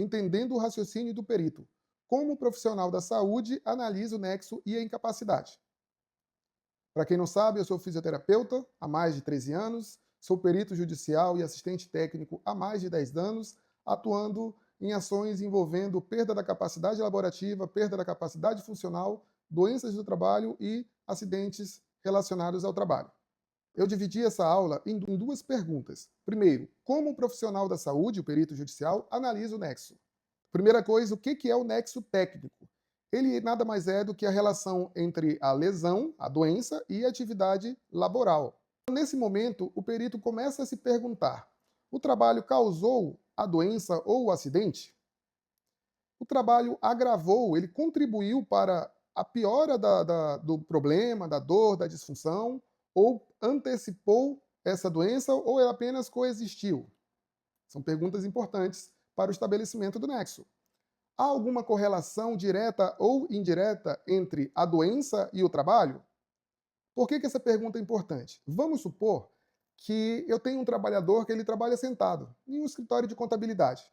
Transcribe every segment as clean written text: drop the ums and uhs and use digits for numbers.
entendendo o raciocínio do perito. Como o profissional da saúde analisa o nexo e a incapacidade. Para quem não sabe, eu sou fisioterapeuta há mais de 13 anos, sou perito judicial e assistente técnico há mais de 10 anos, atuando em ações envolvendo perda da capacidade laborativa, perda da capacidade funcional, doenças do trabalho e acidentes relacionados ao trabalho. Eu dividi essa aula em duas perguntas. Primeiro, como o profissional da saúde, o perito judicial, analisa o nexo? Primeira coisa, o que é o nexo técnico? Ele nada mais é do que a relação entre a lesão, a doença, e a atividade laboral. Nesse momento, o perito começa a se perguntar: o trabalho causou a doença ou o acidente? O trabalho agravou, ele contribuiu para a piora do problema, da dor, da disfunção, ou antecipou essa doença, ou ela apenas coexistiu? São perguntas importantes para o estabelecimento do nexo. Há alguma correlação direta ou indireta entre a doença e o trabalho? Por que essa pergunta é importante? Vamos supor que eu tenho um trabalhador que ele trabalha sentado em um escritório de contabilidade.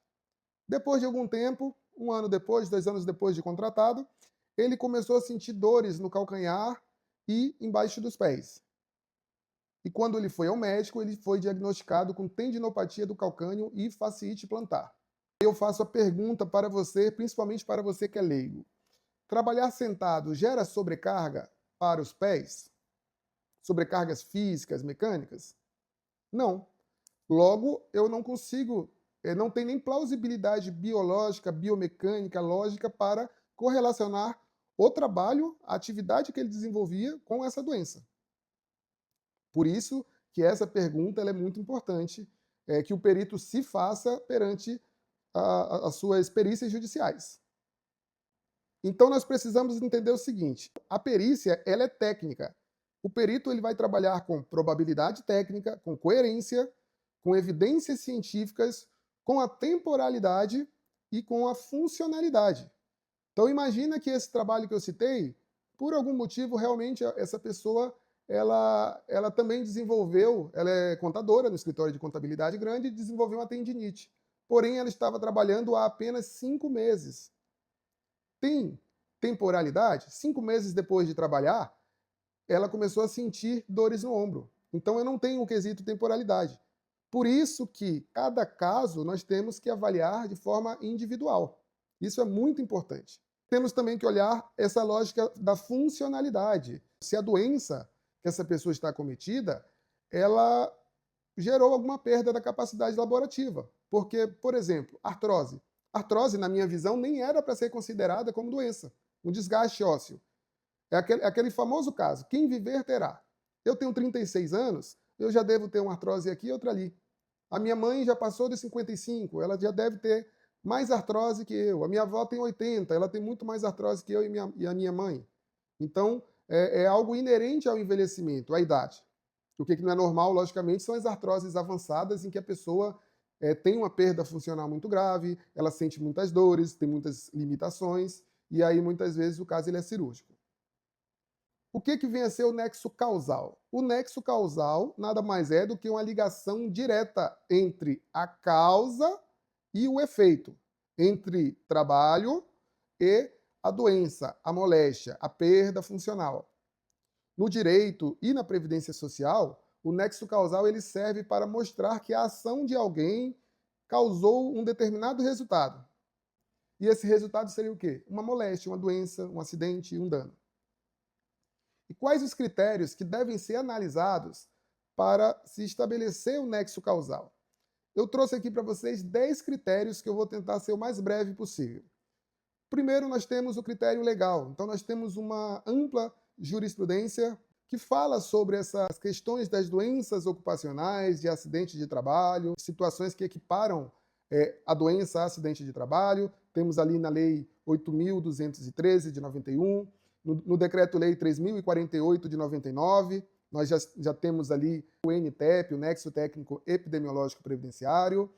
Depois de algum tempo, um ano depois, 2 anos depois de contratado, ele começou a sentir dores no calcanhar e embaixo dos pés. E quando ele foi ao médico, ele foi diagnosticado com tendinopatia do calcâneo e fasciite plantar. Eu faço a pergunta para você, principalmente para você que é leigo. Trabalhar sentado gera sobrecarga para os pés? Sobrecargas físicas, mecânicas? Não. Logo, eu não consigo, não tem nem plausibilidade biológica, biomecânica, lógica para correlacionar o trabalho, a atividade que ele desenvolvia com essa doença. Por isso que essa pergunta ela é muito importante, que o perito se faça perante as suas perícias judiciais. Então nós precisamos entender o seguinte: a perícia ela é técnica. O perito ele vai trabalhar com probabilidade técnica, com coerência, com evidências científicas, com a temporalidade e com a funcionalidade. Então imagina que esse trabalho que eu citei, por algum motivo realmente essa pessoa ela também desenvolveu, ela é contadora no escritório de contabilidade grande e desenvolveu uma tendinite. Porém, ela estava trabalhando há apenas 5 meses. Tem temporalidade? 5 meses depois de trabalhar, ela começou a sentir dores no ombro. Então, eu não tenho o quesito temporalidade. Por isso que cada caso nós temos que avaliar de forma individual. Isso é muito importante. Temos também que olhar essa lógica da funcionalidade. Se a doença que essa pessoa está acometida, ela gerou alguma perda da capacidade laborativa. Porque, por exemplo, artrose. Artrose, na minha visão, nem era para ser considerada como doença, um desgaste ósseo. É aquele famoso caso, quem viver terá. Eu tenho 36 anos, eu já devo ter uma artrose aqui e outra ali. A minha mãe já passou dos 55, ela já deve ter mais artrose que eu. A minha avó tem 80, ela tem muito mais artrose que eu e a minha mãe. Então, é algo inerente ao envelhecimento, à idade. O que não é normal, logicamente, são as artroses avançadas em que a pessoa tem uma perda funcional muito grave, ela sente muitas dores, tem muitas limitações, e aí muitas vezes o caso ele é cirúrgico. O que vem a ser o nexo causal? O nexo causal nada mais é do que uma ligação direta entre a causa e o efeito, entre trabalho e a doença, a moléstia, a perda funcional. No direito e na previdência social, o nexo causal ele serve para mostrar que a ação de alguém causou um determinado resultado. E esse resultado seria o quê? Uma moléstia, uma doença, um acidente, um dano. E quais os critérios que devem ser analisados para se estabelecer o nexo causal? Eu trouxe aqui para vocês 10 critérios que eu vou tentar ser o mais breve possível. Primeiro, nós temos o critério legal. Então, nós temos uma ampla jurisprudência que fala sobre essas questões das doenças ocupacionais, de acidente de trabalho, situações que equiparam a doença a acidente de trabalho. Temos ali na Lei 8.213, de 91, no Decreto-Lei 3.048, de 99, nós já temos ali o NTEP, o Nexo Técnico Epidemiológico Previdenciário,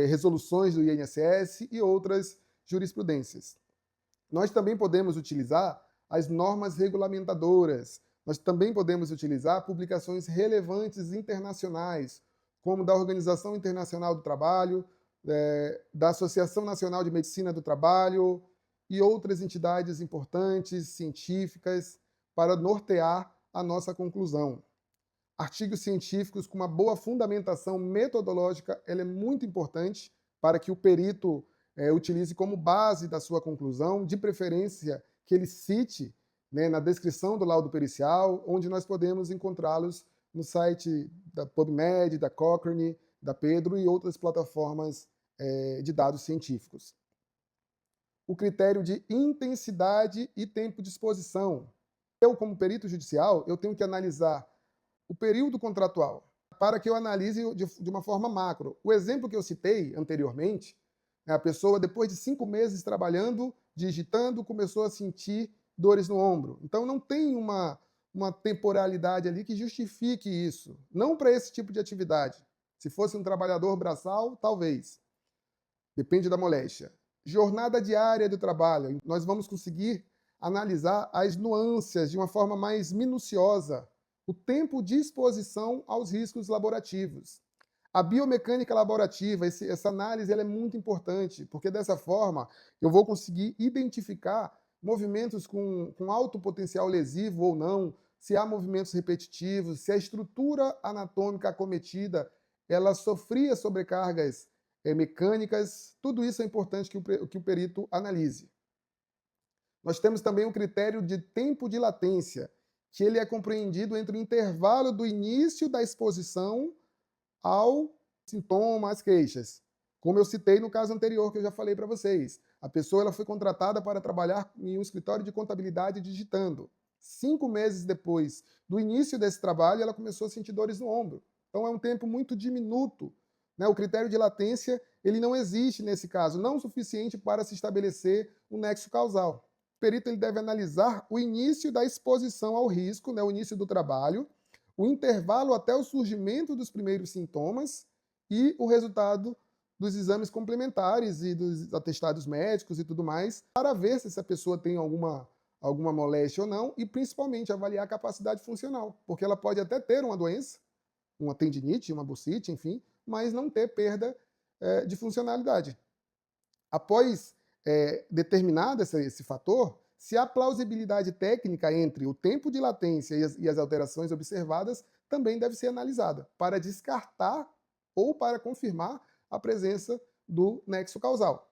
resoluções do INSS e outras jurisprudências. Nós também podemos utilizar as normas regulamentadoras, nós também podemos utilizar publicações relevantes internacionais, como da Organização Internacional do Trabalho, da Associação Nacional de Medicina do Trabalho e outras entidades importantes, científicas, para nortear a nossa conclusão. Artigos científicos com uma boa fundamentação metodológica, ela é muito importante para que o perito utilize como base da sua conclusão, de preferência que ele cite, né, na descrição do laudo pericial, onde nós podemos encontrá-los no site da PubMed, da Cochrane, da Pedro e outras plataformas de dados científicos. O critério de intensidade e tempo de exposição. Eu, como perito judicial, eu tenho que analisar o período contratual para que eu analise de uma forma macro. O exemplo que eu citei anteriormente, a pessoa, depois de 5 meses trabalhando, digitando, começou a sentir dores no ombro. Então, não tem uma temporalidade ali que justifique isso. Não para esse tipo de atividade. Se fosse um trabalhador braçal, talvez. Depende da moléstia. Jornada diária do trabalho. Nós vamos conseguir analisar as nuances de uma forma mais minuciosa. O tempo de exposição aos riscos laborativos. A biomecânica laborativa, essa análise ela é muito importante, porque dessa forma eu vou conseguir identificar movimentos com alto potencial lesivo ou não, se há movimentos repetitivos, se a estrutura anatômica acometida ela sofria sobrecargas mecânicas, tudo isso é importante que o perito analise. Nós temos também o critério de tempo de latência, que ele é compreendido entre o intervalo do início da exposição ao sintoma, às queixas. Como eu citei no caso anterior que eu já falei para vocês. A pessoa ela foi contratada para trabalhar em um escritório de contabilidade digitando. 5 meses depois do início desse trabalho, ela começou a sentir dores no ombro. Então é um tempo muito diminuto. Né? O critério de latência ele não existe nesse caso, não o suficiente para se estabelecer um nexo causal. O perito ele deve analisar o início da exposição ao risco, né? O início do trabalho, o intervalo até o surgimento dos primeiros sintomas e o resultado dos exames complementares e dos atestados médicos e tudo mais, para ver se essa pessoa tem alguma moléstia ou não, e principalmente avaliar a capacidade funcional, porque ela pode até ter uma doença, uma tendinite, uma bursite, enfim, mas não ter perda de funcionalidade. Após determinado esse fator, se há plausibilidade técnica entre o tempo de latência e as alterações observadas, também deve ser analisada, para descartar ou para confirmar a presença do nexo causal.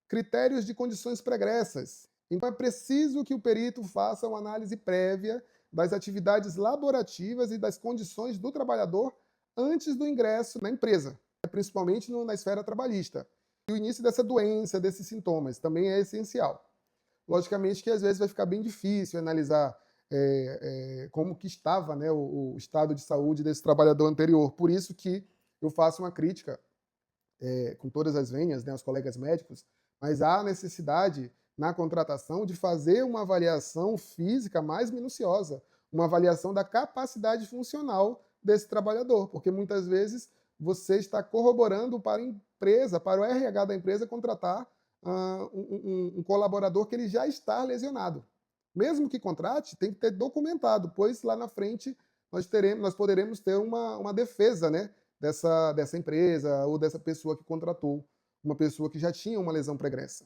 Critérios de condições pregressas. Então é preciso que o perito faça uma análise prévia das atividades laborativas e das condições do trabalhador antes do ingresso na empresa, principalmente na esfera trabalhista. E o início dessa doença, desses sintomas, também é essencial. Logicamente que às vezes vai ficar bem difícil analisar como que estava, né, o estado de saúde desse trabalhador anterior. Por isso que eu faço uma crítica com todas as vênias, né, aos colegas médicos, mas há necessidade na contratação de fazer uma avaliação física mais minuciosa, uma avaliação da capacidade funcional desse trabalhador, porque muitas vezes você está corroborando para a empresa, para o RH da empresa contratar um colaborador que ele já está lesionado. Mesmo que contrate, tem que ter documentado, pois lá na frente nós poderemos ter uma defesa, né, dessa empresa ou dessa pessoa que contratou, uma pessoa que já tinha uma lesão pregressa.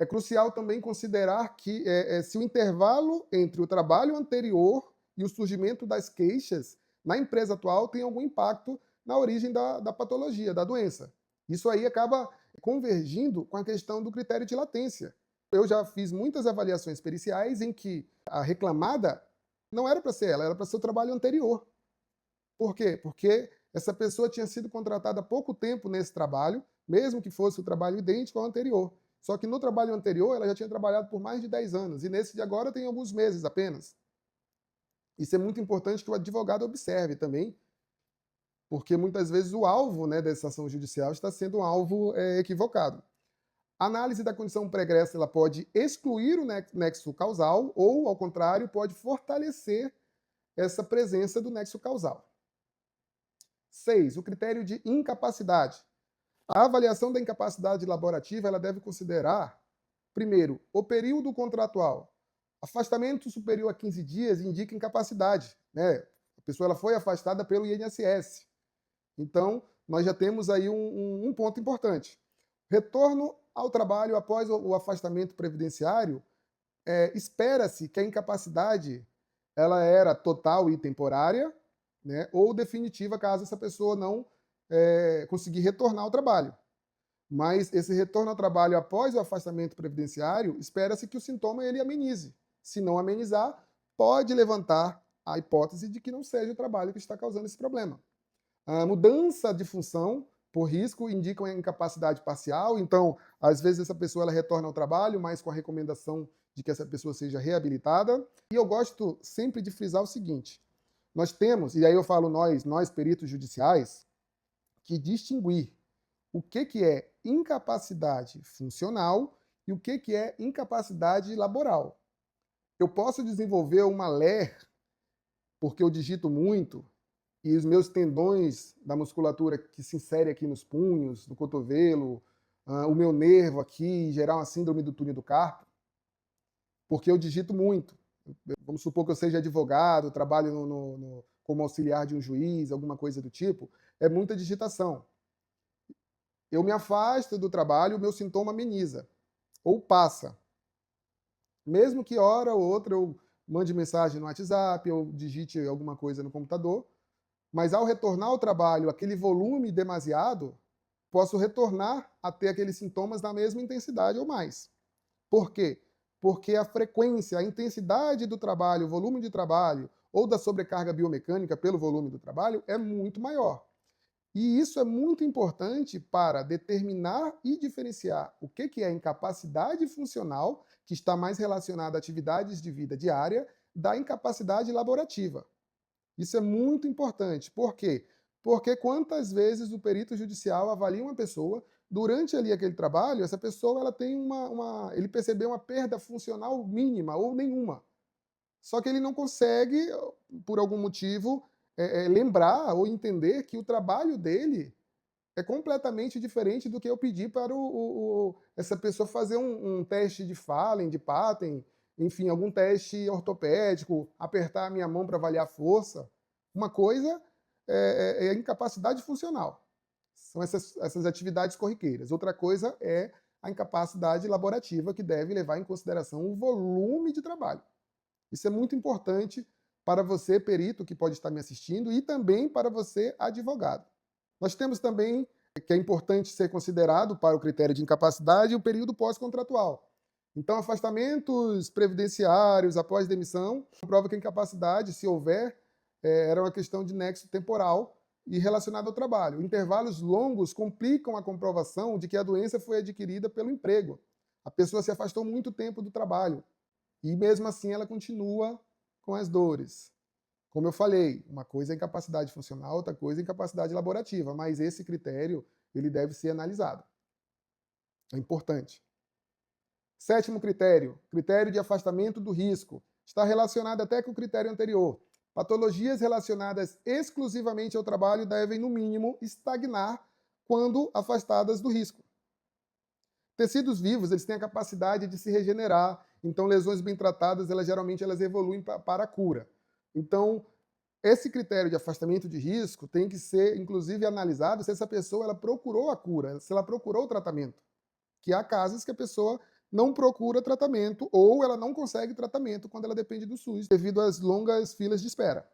É crucial também considerar que se o intervalo entre o trabalho anterior e o surgimento das queixas na empresa atual tem algum impacto na origem da patologia, da doença. Isso aí acaba convergindo com a questão do critério de latência. Eu já fiz muitas avaliações periciais em que a reclamada não era para ser ela, era para ser o trabalho anterior. Por quê? Porque essa pessoa tinha sido contratada há pouco tempo nesse trabalho, mesmo que fosse o trabalho idêntico ao anterior. Só que no trabalho anterior ela já tinha trabalhado por mais de 10 anos, e nesse de agora tem alguns meses apenas. Isso é muito importante que o advogado observe também, porque muitas vezes o alvo, né, dessa ação judicial está sendo um alvo equivocado. A análise da condição pregressa ela pode excluir o nexo causal ou, ao contrário, pode fortalecer essa presença do nexo causal. 6. O critério de incapacidade. A avaliação da incapacidade laborativa ela deve considerar, primeiro, o período contratual. Afastamento superior a 15 dias indica incapacidade, né? A pessoa ela foi afastada pelo INSS. Então, nós já temos aí um ponto importante. Retorno ao trabalho após o afastamento previdenciário, espera-se que a incapacidade ela era total e temporária, né, ou definitiva caso essa pessoa não conseguir retornar ao trabalho. Mas esse retorno ao trabalho após o afastamento previdenciário, espera-se que o sintoma ele amenize. Se não amenizar, pode levantar a hipótese de que não seja o trabalho que está causando esse problema. A mudança de função por risco indica uma incapacidade parcial, então, às vezes essa pessoa ela retorna ao trabalho, mas com a recomendação de que essa pessoa seja reabilitada. E eu gosto sempre de frisar o seguinte: nós temos, e aí eu falo nós peritos judiciais, que distinguir o que é incapacidade funcional e o que é incapacidade laboral. Eu posso desenvolver uma LER porque eu digito muito e os meus tendões da musculatura que se insere aqui nos punhos, no cotovelo, o meu nervo aqui, gerar uma síndrome do túnel do carpo, porque eu digito muito. Vamos supor que eu seja advogado, trabalho como auxiliar de um juiz, alguma coisa do tipo, é muita digitação. Eu me afasto do trabalho, o meu sintoma ameniza, ou passa. Mesmo que hora ou outra eu mande mensagem no WhatsApp, eu digite alguma coisa no computador, mas ao retornar ao trabalho, aquele volume demasiado, posso retornar a ter aqueles sintomas na mesma intensidade ou mais. Por quê? Porque a frequência, a intensidade do trabalho, o volume de trabalho ou da sobrecarga biomecânica pelo volume do trabalho é muito maior. E isso é muito importante para determinar e diferenciar o que é incapacidade funcional, que está mais relacionada a atividades de vida diária, da incapacidade laborativa. Isso é muito importante. Por quê? Porque quantas vezes o perito judicial avalia uma pessoa, durante ali aquele trabalho, essa pessoa ela tem ele percebeu uma perda funcional mínima ou nenhuma. Só que ele não consegue, por algum motivo, lembrar ou entender que o trabalho dele é completamente diferente do que eu pedi para essa pessoa fazer um teste de Fallen, de Patten, enfim, algum teste ortopédico, apertar a minha mão para avaliar a força. Uma coisa é a incapacidade funcional. São essas atividades corriqueiras. Outra coisa é a incapacidade laborativa, que deve levar em consideração o volume de trabalho. Isso é muito importante para você, perito, que pode estar me assistindo, e também para você, advogado. Nós temos também, que é importante ser considerado para o critério de incapacidade, o período pós-contratual. Então, afastamentos previdenciários após demissão prova que a incapacidade, se houver, era uma questão de nexo temporal e relacionado ao trabalho. Intervalos longos complicam a comprovação de que a doença foi adquirida pelo emprego. A pessoa se afastou muito tempo do trabalho e, mesmo assim, ela continua com as dores. Como eu falei, uma coisa é incapacidade funcional, outra coisa é incapacidade laborativa, mas esse critério ele deve ser analisado. É importante. Sétimo critério, critério de afastamento do risco. Está relacionado até com o critério anterior. Patologias relacionadas exclusivamente ao trabalho devem, no mínimo, estagnar quando afastadas do risco. Tecidos vivos, eles têm a capacidade de se regenerar, então lesões bem tratadas, geralmente evoluem para a cura. Então, esse critério de afastamento de risco tem que ser, inclusive, analisado se essa pessoa ela procurou a cura, se ela procurou o tratamento. Que há casos que a pessoa não procura tratamento ou ela não consegue tratamento quando ela depende do SUS, devido às longas filas de espera.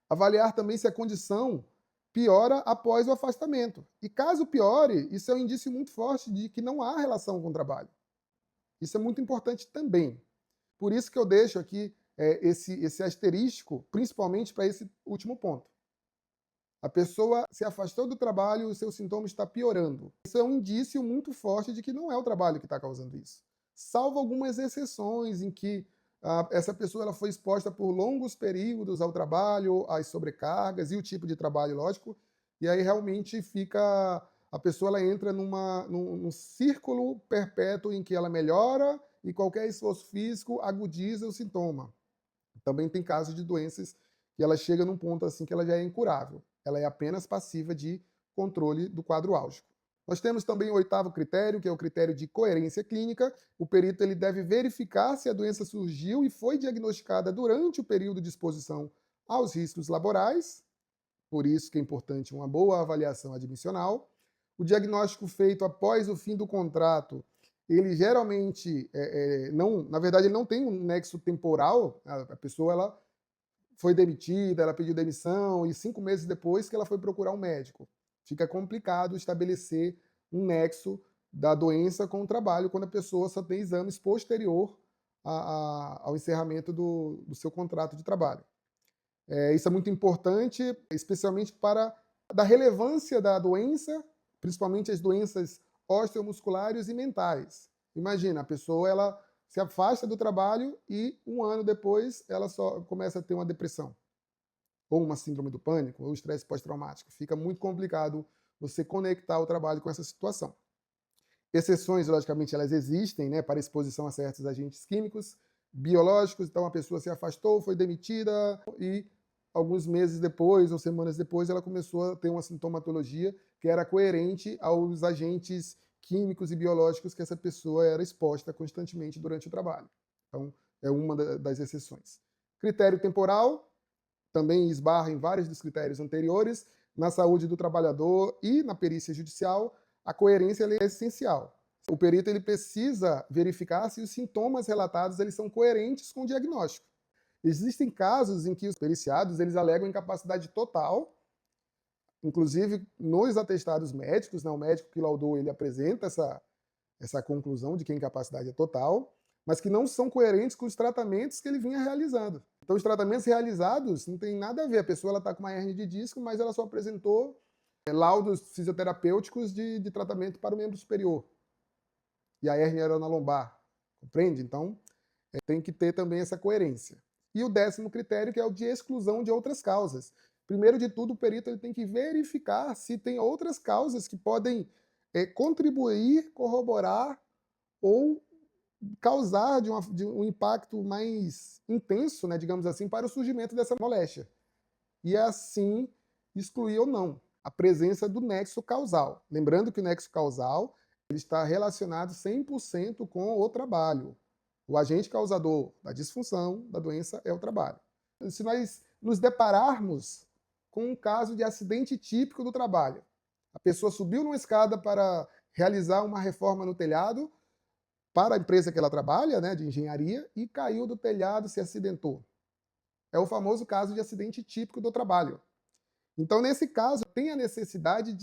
Avaliar também se a condição piora após o afastamento. E caso piore, isso é um indício muito forte de que não há relação com o trabalho. Isso é muito importante também. Por isso que eu deixo aqui esse asterístico, principalmente para esse último ponto. A pessoa se afastou do trabalho e o seu sintoma está piorando. Isso é um indício muito forte de que não é o trabalho que está causando isso. Salvo algumas exceções em que essa pessoa ela foi exposta por longos períodos ao trabalho, às sobrecargas e o tipo de trabalho, lógico, e aí realmente a pessoa ela entra num círculo perpétuo em que ela melhora e qualquer esforço físico agudiza o sintoma. Também tem casos de doenças que ela chega num ponto assim que ela já é incurável. Ela é apenas passiva de controle do quadro álgico. Nós temos também o oitavo critério, que é o critério de coerência clínica. O perito ele deve verificar se a doença surgiu e foi diagnosticada durante o período de exposição aos riscos laborais. Por isso que é importante uma boa avaliação admissional. O diagnóstico feito após o fim do contrato, ele geralmente não, na verdade, ele não tem um nexo temporal. A pessoa ela foi demitida, ela pediu demissão e 5 meses depois que ela foi procurar um médico. Fica complicado estabelecer um nexo da doença com o trabalho quando a pessoa só tem exames posterior ao encerramento do seu contrato de trabalho. Isso é muito importante, especialmente para da relevância da doença, principalmente as doenças osteomusculares e mentais. Imagina, a pessoa ela se afasta do trabalho e 1 ano depois ela só começa a ter uma depressão, ou uma síndrome do pânico, ou estresse pós-traumático. Fica muito complicado você conectar o trabalho com essa situação. Exceções, logicamente, elas existem, né, para exposição a certos agentes químicos, biológicos. Então, a pessoa se afastou, foi demitida e alguns meses depois ou semanas depois ela começou a ter uma sintomatologia que era coerente aos agentes químicos e biológicos que essa pessoa era exposta constantemente durante o trabalho. Então, é uma das exceções. Critério temporal, também esbarra em vários dos critérios anteriores. Na saúde do trabalhador e na perícia judicial, a coerência é essencial. O perito ele precisa verificar se os sintomas relatados eles são coerentes com o diagnóstico. Existem casos em que os periciados eles alegam incapacidade total, inclusive nos atestados médicos, né, o médico que laudou ele apresenta essa conclusão de que a incapacidade é total, mas que não são coerentes com os tratamentos que ele vinha realizando. Então, os tratamentos realizados não tem nada a ver. A pessoa está com uma hernia de disco, mas ela só apresentou laudos fisioterapêuticos de tratamento para o membro superior. E a hérnia era na lombar. Compreende? Então, tem que ter também essa coerência. E o 10º critério, que é o de exclusão de outras causas. Primeiro de tudo, o perito ele tem que verificar se tem outras causas que podem contribuir, corroborar ou causar de um impacto mais intenso, né, digamos assim, para o surgimento dessa moléstia. E assim excluir ou não a presença do nexo causal. Lembrando que o nexo causal ele está relacionado 100% com o trabalho. O agente causador da disfunção, da doença, é o trabalho. Se nós nos depararmos com um caso de acidente típico do trabalho, a pessoa subiu numa escada para realizar uma reforma no telhado, para a empresa que ela trabalha, né, de engenharia, e caiu do telhado, se acidentou. É o famoso caso de acidente típico do trabalho. Então, nesse caso, tem a necessidade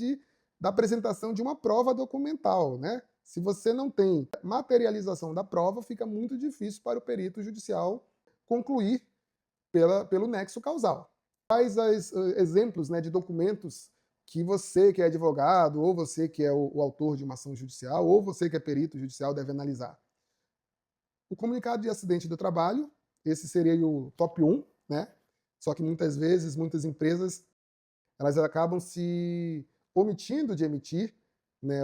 da apresentação de uma prova documental, né? Se você não tem materialização da prova, fica muito difícil para o perito judicial concluir pelo nexo causal. Quais os exemplos, né, de documentos que você, que é advogado, ou você que é o autor de uma ação judicial, ou você que é perito judicial, deve analisar? O comunicado de acidente do trabalho, esse seria o top 1, né? Só que muitas vezes, muitas empresas, elas acabam se omitindo de emitir, né,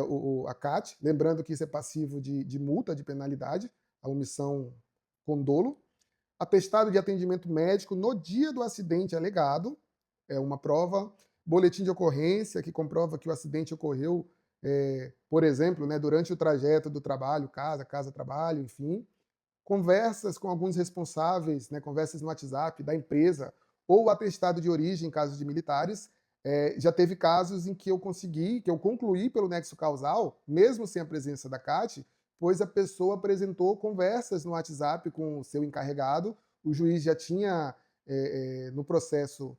a CAT, lembrando que isso é passivo de multa, de penalidade, a omissão com dolo. Atestado de atendimento médico no dia do acidente alegado, é uma prova. Boletim de ocorrência, que comprova que o acidente ocorreu, por exemplo, né, durante o trajeto do trabalho, casa-trabalho, enfim. Conversas com alguns responsáveis, né, conversas no WhatsApp da empresa, ou atestado de origem em casos de militares. Já teve casos em que eu concluí pelo nexo causal, mesmo sem a presença da CAT, pois a pessoa apresentou conversas no WhatsApp com o seu encarregado, o juiz já tinha, no processo,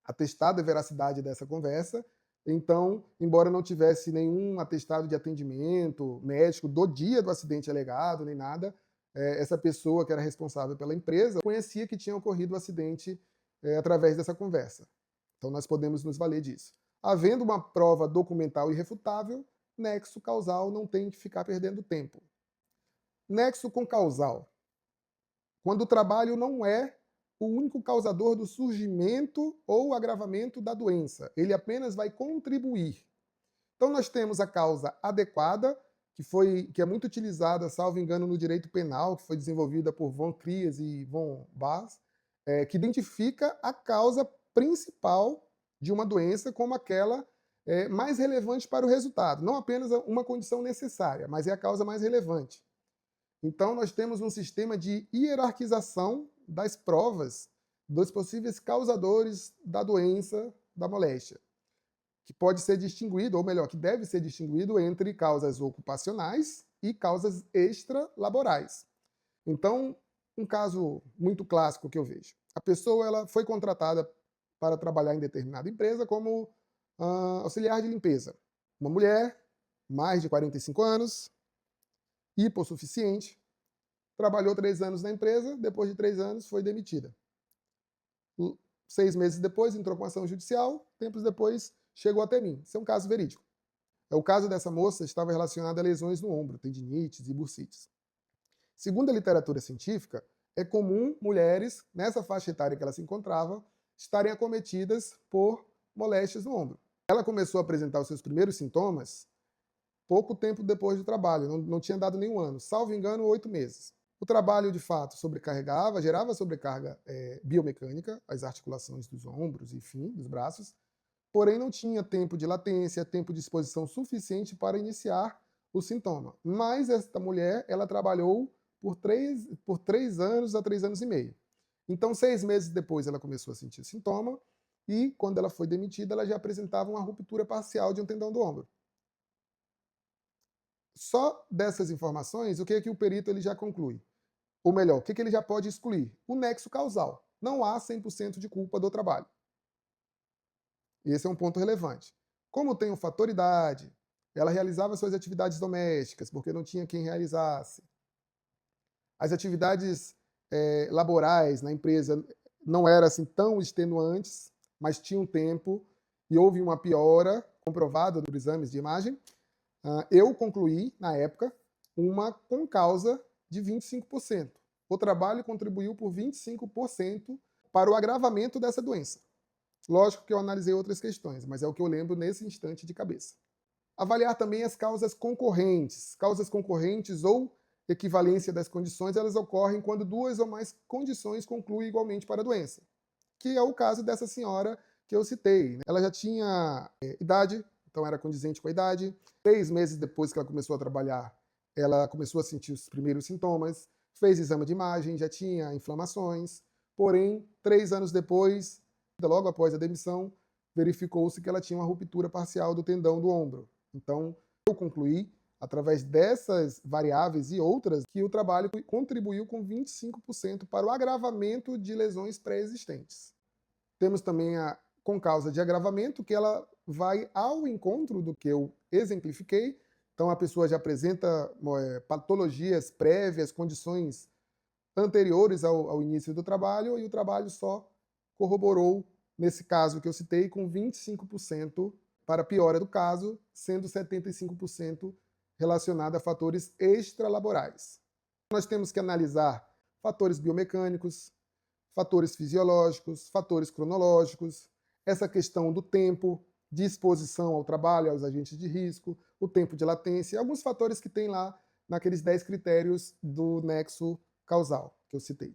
atestado a veracidade dessa conversa. Então, embora não tivesse nenhum atestado de atendimento médico do dia do acidente alegado, nem nada, essa pessoa que era responsável pela empresa conhecia que tinha ocorrido o acidente através dessa conversa. Então, nós podemos nos valer disso. Havendo uma prova documental irrefutável, nexo causal não tem que ficar perdendo tempo. Nexo com causal. Quando o trabalho não é o único causador do surgimento ou agravamento da doença, ele apenas vai contribuir. Então, nós temos a causa adequada, que é muito utilizada, salvo engano, no direito penal, que foi desenvolvida por von Kries e von Baas, que identifica a causa principal de uma doença como aquela mais relevante para o resultado. Não apenas uma condição necessária, mas é a causa mais relevante. Então, nós temos um sistema de hierarquização das provas dos possíveis causadores da doença, da moléstia, que pode ser distinguido, ou melhor, que deve ser distinguido entre causas ocupacionais e causas extralaborais. Então, um caso muito clássico que eu vejo. A pessoa ela foi contratada para trabalhar em determinada empresa como auxiliar de limpeza. Uma mulher, mais de 45 anos, hipossuficiente, trabalhou 3 anos na empresa, depois de 3 anos foi demitida. 6 meses depois entrou com ação judicial, tempos depois chegou até mim. Isso é um caso verídico. O caso dessa moça estava relacionado a lesões no ombro, tendinites e bursites. Segundo a literatura científica, é comum mulheres, nessa faixa etária que ela se encontrava, estarem acometidas por moléstias no ombro. Ela começou a apresentar os seus primeiros sintomas pouco tempo depois do trabalho, não tinha dado nenhum ano, salvo engano, 8 meses. O trabalho, de fato, sobrecarregava, gerava sobrecarga biomecânica, as articulações dos ombros, enfim, dos braços, porém não tinha tempo de latência, tempo de exposição suficiente para iniciar o sintoma. Mas esta mulher, ela trabalhou por 3 anos a 3 anos e meio. Então, 6 meses depois, ela começou a sentir sintoma e, quando ela foi demitida, ela já apresentava uma ruptura parcial de um tendão do ombro. Só dessas informações, o que é que o perito ele já conclui? Ou melhor, o que é que ele já pode excluir? O nexo causal. Não há 100% de culpa do trabalho. Esse é um ponto relevante. Como tem o fator idade, ela realizava suas atividades domésticas, porque não tinha quem realizasse. As atividades laborais na empresa não eram assim tão extenuantes, mas tinham tempo e houve uma piora comprovada dos exames de imagem. Eu concluí, na época, uma concausa de 25%. O trabalho contribuiu por 25% para o agravamento dessa doença. Lógico que eu analisei outras questões, mas é o que eu lembro nesse instante de cabeça. Avaliar também as causas concorrentes. Causas concorrentes ou equivalência das condições, elas ocorrem quando 2 ou mais condições concluem igualmente para a doença, que é o caso dessa senhora que eu citei. Ela já tinha idade, então era condizente com a idade. 3 meses depois que ela começou a trabalhar, ela começou a sentir os primeiros sintomas, fez exame de imagem, já tinha inflamações, porém, 3 anos depois, logo após a demissão, verificou-se que ela tinha uma ruptura parcial do tendão do ombro. Então, eu concluí, através dessas variáveis e outras, que o trabalho contribuiu com 25% para o agravamento de lesões pré-existentes. Temos também a concausa de agravamento, que ela vai ao encontro do que eu exemplifiquei. Então, a pessoa já apresenta patologias prévias, condições anteriores ao início do trabalho, e o trabalho só corroborou, nesse caso que eu citei, com 25% para a piora do caso, sendo 75% relacionado a fatores extralaborais. Nós temos que analisar fatores biomecânicos, fatores fisiológicos, fatores cronológicos, essa questão do tempo de exposição ao trabalho, aos agentes de risco, o tempo de latência, alguns fatores que tem lá naqueles 10 critérios do nexo causal que eu citei.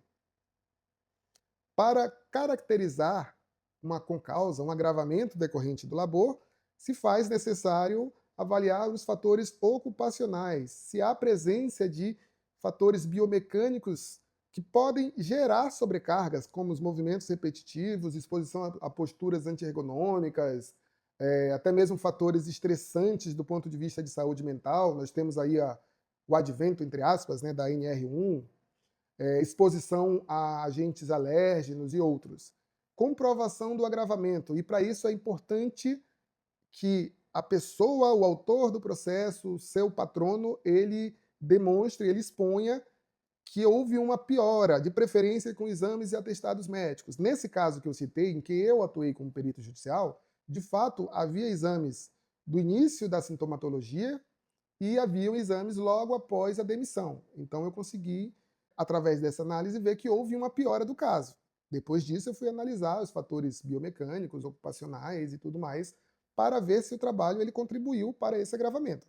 Para caracterizar uma concausa, um agravamento decorrente do labor, se faz necessário avaliar os fatores ocupacionais, se há presença de fatores biomecânicos que podem gerar sobrecargas, como os movimentos repetitivos, exposição a posturas antiergonômicas, até mesmo fatores estressantes do ponto de vista de saúde mental. Nós temos aí o advento, entre aspas, né, da NR1, exposição a agentes alérgenos e outros. Comprovação do agravamento, e para isso é importante que a pessoa, o autor do processo, o seu patrono, ele demonstre, ele exponha que houve uma piora, de preferência com exames e atestados médicos. Nesse caso que eu citei, em que eu atuei como perito judicial, de fato, havia exames do início da sintomatologia e haviam exames logo após a demissão. Então eu consegui, através dessa análise, ver que houve uma piora do caso. Depois disso, eu fui analisar os fatores biomecânicos, ocupacionais e tudo mais, para ver se o trabalho ele contribuiu para esse agravamento.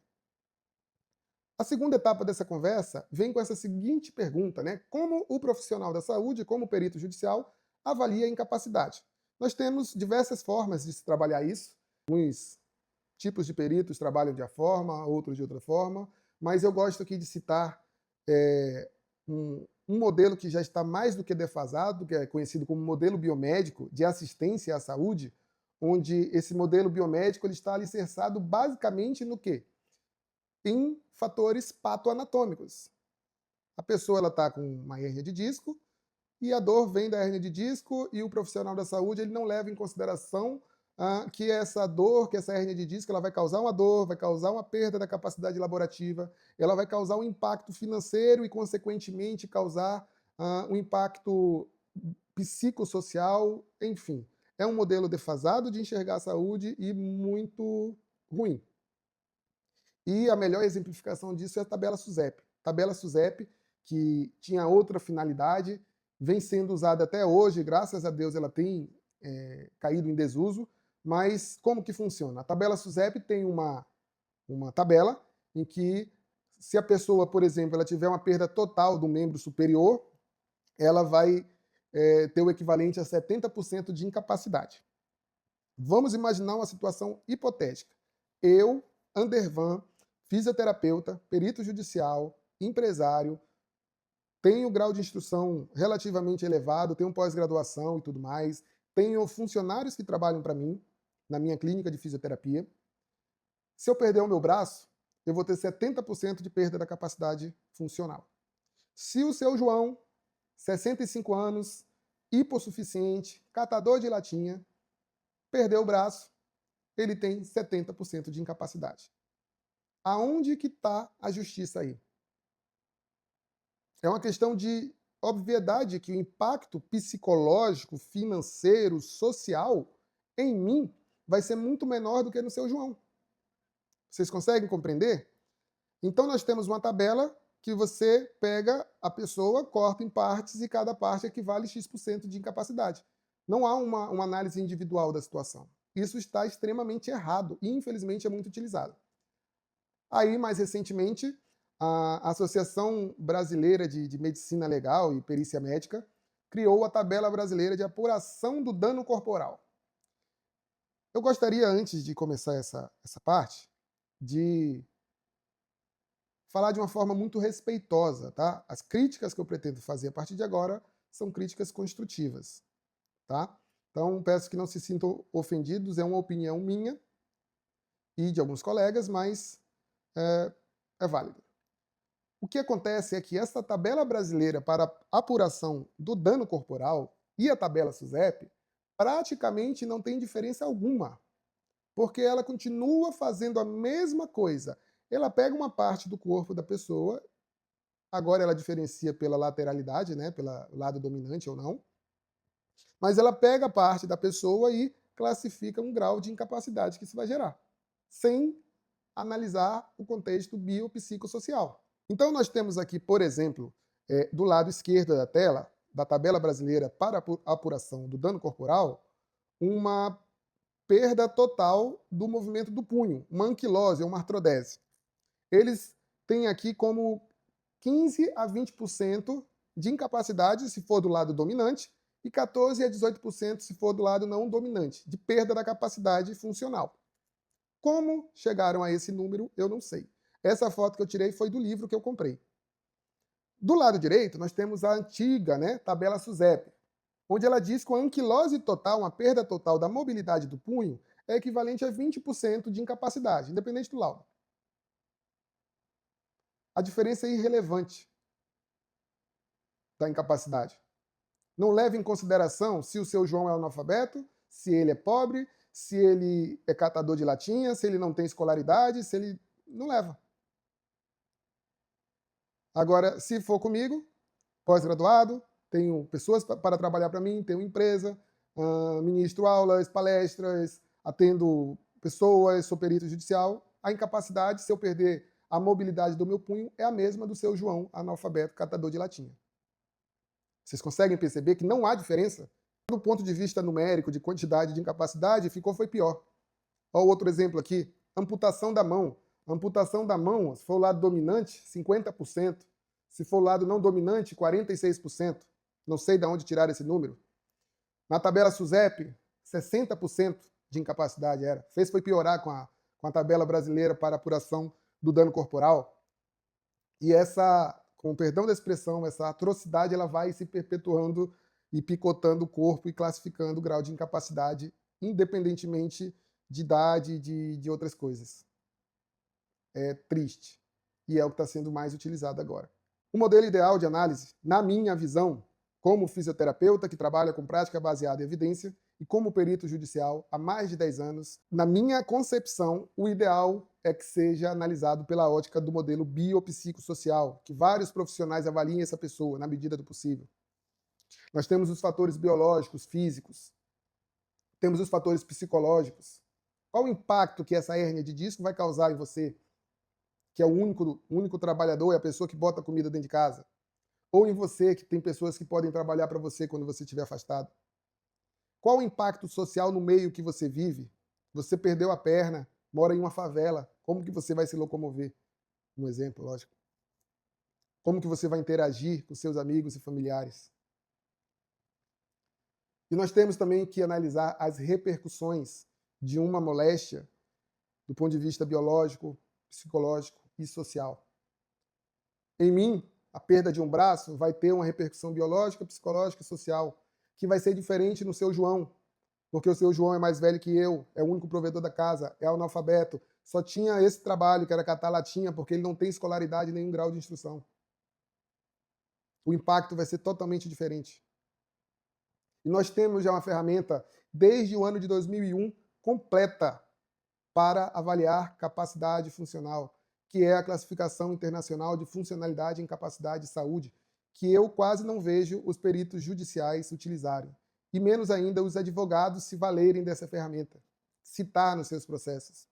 A segunda etapa dessa conversa vem com essa seguinte pergunta, né? Como o profissional da saúde, como perito judicial, avalia a incapacidade? Nós temos diversas formas de se trabalhar isso. Alguns tipos de peritos trabalham de uma forma, outros de outra forma, mas eu gosto aqui de citar um modelo que já está mais do que defasado, que é conhecido como modelo biomédico de assistência à saúde, onde esse modelo biomédico ele está alicerçado basicamente no quê? Em fatores patoanatômicos. A pessoa está com uma hérnia de disco e a dor vem da hérnia de disco e o profissional da saúde ele não leva em consideração que essa dor, que essa hérnia de disco, ela vai causar uma dor, vai causar uma perda da capacidade laborativa, ela vai causar um impacto financeiro e, consequentemente, causar um impacto psicossocial, enfim. É um modelo defasado de enxergar a saúde e muito ruim. E a melhor exemplificação disso é a tabela SUSEP. Tabela SUSEP, que tinha outra finalidade, vem sendo usada até hoje, graças a Deus ela tem caído em desuso, mas como que funciona? A tabela SUSEP tem uma tabela em que, se a pessoa, por exemplo, ela tiver uma perda total do membro superior, ela vai ter o equivalente a 70% de incapacidade. Vamos imaginar uma situação hipotética. Eu, Andervan, fisioterapeuta, perito judicial, empresário, tenho grau de instrução relativamente elevado, tenho pós-graduação e tudo mais, tenho funcionários que trabalham para mim, na minha clínica de fisioterapia. Se eu perder o meu braço, eu vou ter 70% de perda da capacidade funcional. Se o seu João, 65 anos, hipossuficiente, catador de latinha, perder o braço, ele tem 70% de incapacidade. Aonde que está a justiça aí? É uma questão de obviedade que o impacto psicológico, financeiro, social em mim vai ser muito menor do que no seu João. Vocês conseguem compreender? Então nós temos uma tabela que você pega a pessoa, corta em partes e cada parte equivale a X% de incapacidade. Não há uma análise individual da situação. Isso está extremamente errado e infelizmente é muito utilizado. Aí, mais recentemente, a Associação Brasileira de Medicina Legal e Perícia Médica criou a Tabela Brasileira de Apuração do Dano Corporal. Eu gostaria, antes de começar essa parte, de falar de uma forma muito respeitosa, tá? As críticas que eu pretendo fazer a partir de agora são críticas construtivas, tá? Então, peço que não se sintam ofendidos, é uma opinião minha e de alguns colegas, mas é válida. O que acontece é que essa tabela brasileira para apuração do dano corporal e a tabela SUSEP praticamente não tem diferença alguma, porque ela continua fazendo a mesma coisa. Ela pega uma parte do corpo da pessoa, agora ela diferencia pela lateralidade, né, pelo lado dominante ou não, mas ela pega a parte da pessoa e classifica um grau de incapacidade que isso vai gerar, sem analisar o contexto biopsicossocial. Então nós temos aqui, por exemplo, do lado esquerdo da tela, da tabela brasileira para apuração do dano corporal, uma perda total do movimento do punho, uma anquilose ou uma artrodese. Eles têm aqui como 15 a 20% de incapacidade se for do lado dominante e 14 a 18% se for do lado não dominante, de perda da capacidade funcional. Como chegaram a esse número, eu não sei. Essa foto que eu tirei foi do livro que eu comprei. Do lado direito, nós temos a antiga, né, tabela SUSEP, onde ela diz que a anquilose total, uma perda total da mobilidade do punho, é equivalente a 20% de incapacidade, independente do laudo. A diferença é irrelevante da incapacidade. Não leva em consideração se o seu João é analfabeto, se ele é pobre, se ele é catador de latinha, se ele não tem escolaridade, se ele... Não leva. Agora, se for comigo, pós-graduado, tenho pessoas para trabalhar para mim, tenho empresa, ministro aulas, palestras, atendo pessoas, sou perito judicial, a incapacidade, se eu perder a mobilidade do meu punho, é a mesma do seu João, analfabeto, catador de latinha. Vocês conseguem perceber que não há diferença? Do ponto de vista numérico, de quantidade de incapacidade, foi pior. Olha o outro exemplo aqui, amputação da mão. Amputação da mão, se for o lado dominante, 50%. Se for o lado não dominante, 46%. Não sei de onde tirar esse número. Na tabela SUSEP, 60% de incapacidade era. Foi piorar com a tabela brasileira para apuração do dano corporal. E essa, com o perdão da expressão, essa atrocidade ela vai se perpetuando e picotando o corpo e classificando o grau de incapacidade independentemente de idade, de outras coisas. É triste. E é o que está sendo mais utilizado agora. O modelo ideal de análise, na minha visão, como fisioterapeuta que trabalha com prática baseada em evidência e como perito judicial há mais de 10 anos, na minha concepção, o ideal é que seja analisado pela ótica do modelo biopsicossocial, que vários profissionais avaliem essa pessoa na medida do possível. Nós temos os fatores biológicos, físicos, temos os fatores psicológicos. Qual o impacto que essa hérnia de disco vai causar em você, que é o único trabalhador, é a pessoa que bota comida dentro de casa? Ou em você, que tem pessoas que podem trabalhar para você quando você estiver afastado? Qual o impacto social no meio que você vive? Você perdeu a perna, mora em uma favela, como que você vai se locomover? Um exemplo, lógico. Como que você vai interagir com seus amigos e familiares? E nós temos também que analisar as repercussões de uma moléstia do ponto de vista biológico, psicológico e social. Em mim, a perda de um braço vai ter uma repercussão biológica, psicológica e social, que vai ser diferente no seu João, porque o seu João é mais velho que eu, é o único provedor da casa, é analfabeto, só tinha esse trabalho, que era catar latinha, porque ele não tem escolaridade e nenhum grau de instrução. O impacto vai ser totalmente diferente. E nós temos já uma ferramenta, desde o ano de 2001, completa para avaliar capacidade funcional, que é a Classificação Internacional de Funcionalidade e Incapacidade de Saúde, que eu quase não vejo os peritos judiciais utilizarem, e menos ainda os advogados se valerem dessa ferramenta, citar nos seus processos.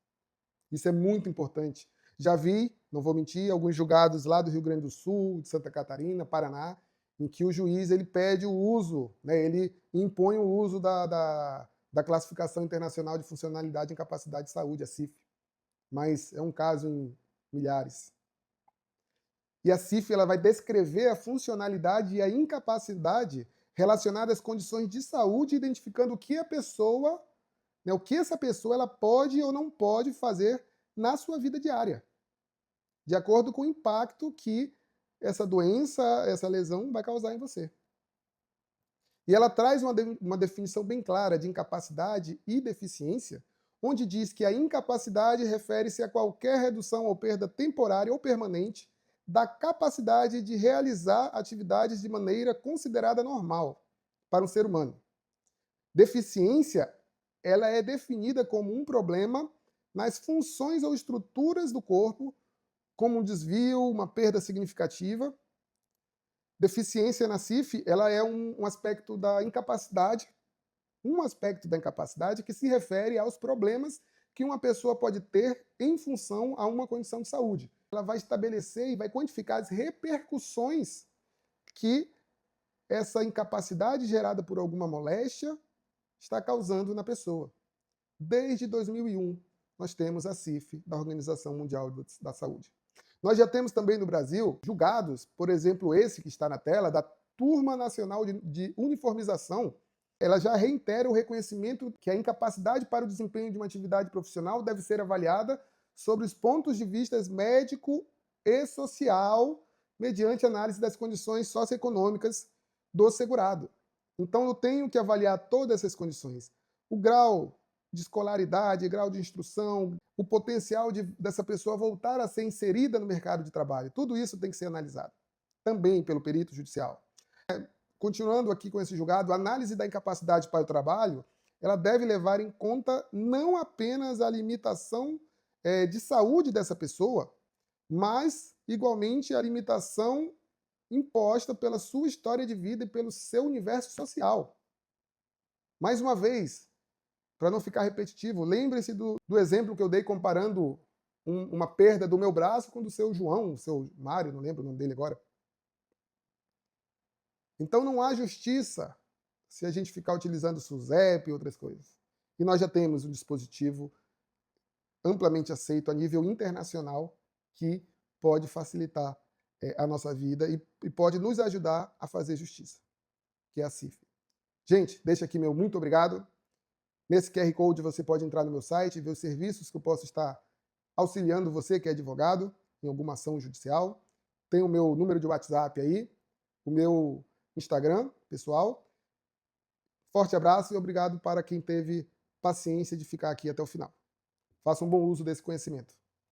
Isso é muito importante. Já vi, não vou mentir, alguns julgados lá do Rio Grande do Sul, de Santa Catarina, Paraná, em que o juiz ele pede o uso, né, ele impõe o uso da Classificação Internacional de Funcionalidade e Incapacidade de Saúde, a CIF. Mas é um caso em milhares. E a CIF ela vai descrever a funcionalidade e a incapacidade relacionadas às condições de saúde, identificando o que a pessoa, né, o que essa pessoa ela pode ou não pode fazer na sua vida diária, de acordo com o impacto que essa doença, essa lesão vai causar em você. E ela traz uma definição bem clara de incapacidade e deficiência, onde diz que a incapacidade refere-se a qualquer redução ou perda temporária ou permanente da capacidade de realizar atividades de maneira considerada normal para um ser humano. Deficiência, ela é definida como um problema nas funções ou estruturas do corpo, como um desvio, uma perda significativa. Deficiência na CIF, ela é um aspecto da incapacidade, que se refere aos problemas que uma pessoa pode ter em função a uma condição de saúde. Ela vai estabelecer e vai quantificar as repercussões que essa incapacidade gerada por alguma moléstia está causando na pessoa. Desde 2001, nós temos a CIF, da Organização Mundial da Saúde. Nós já temos também no Brasil julgados, por exemplo, esse que está na tela, da Turma Nacional de Uniformização, ela já reitera o reconhecimento que a incapacidade para o desempenho de uma atividade profissional deve ser avaliada sobre os pontos de vista médico e social, mediante análise das condições socioeconômicas do segurado. Então, eu tenho que avaliar todas essas condições. O grau de escolaridade, grau de instrução, o potencial dessa pessoa voltar a ser inserida no mercado de trabalho. Tudo isso tem que ser analisado, também pelo perito judicial. Continuando aqui com esse julgado, a análise da incapacidade para o trabalho, ela deve levar em conta não apenas a limitação de saúde dessa pessoa, mas, igualmente, a limitação imposta pela sua história de vida e pelo seu universo social. Mais uma vez, para não ficar repetitivo, lembre-se do exemplo que eu dei comparando uma perda do meu braço com o do seu João, o seu Mário, não lembro o nome dele agora. Então não há justiça se a gente ficar utilizando SUSEP e outras coisas. E nós já temos um dispositivo amplamente aceito a nível internacional que pode facilitar a nossa vida e pode nos ajudar a fazer justiça, que é a CIF. Gente, deixa aqui meu muito obrigado. Nesse QR Code você pode entrar no meu site e ver os serviços que eu posso estar auxiliando você que é advogado em alguma ação judicial. Tem o meu número de WhatsApp aí, o meu Instagram pessoal. Forte abraço e obrigado para quem esteve paciência de ficar aqui até o final. Faça um bom uso desse conhecimento.